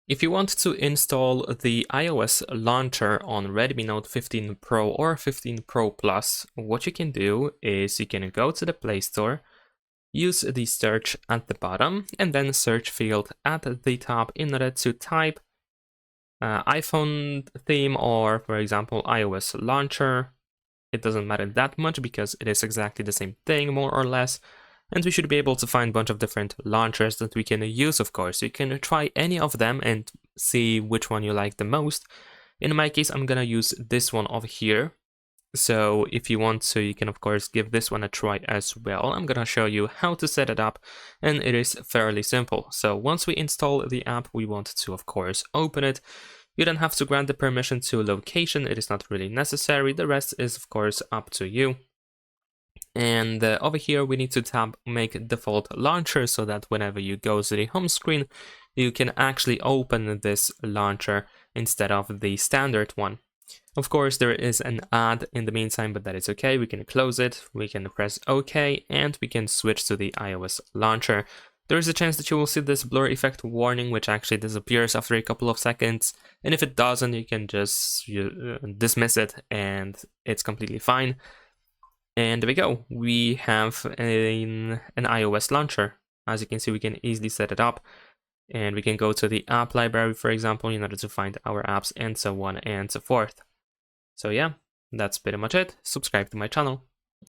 If you want to install the iOS launcher on Redmi Note 15 Pro or 15 Pro Plus, what you can do is you can go to the Play Store, use the search at the bottom, and then search field at the top in order to type iPhone theme or, for example, iOS launcher. It doesn't matter that much because it is exactly the same thing, more or less. And we should be able to find a bunch of different launchers that we can use, of course. You can try any of them and see which one you like the most. In my case, I'm gonna use this one over here. So if you want to, you can of course give this one a try as well. I'm gonna show you how to set it up, and it is fairly simple. So once we install the app, we want to of course open it. You don't have to grant the permission to location, it is not really necessary. The rest is of course up to you. And over here we need to tap make default launcher so that whenever you go to the home screen, you can actually open this launcher instead of the standard one. Of course, there is an ad in the meantime, but that is okay. We can close it, we can press OK, and we can switch to the iOS launcher. There is a chance that you will see this blur effect warning, which actually disappears after a couple of seconds. And if it doesn't, you can just dismiss it, and it's completely fine. And there we go. We have an iOS launcher. As you can see, we can easily set it up. And we can go to the app library, for example, in order to find our apps and so on and so forth. So yeah, that's pretty much it. Subscribe to my channel.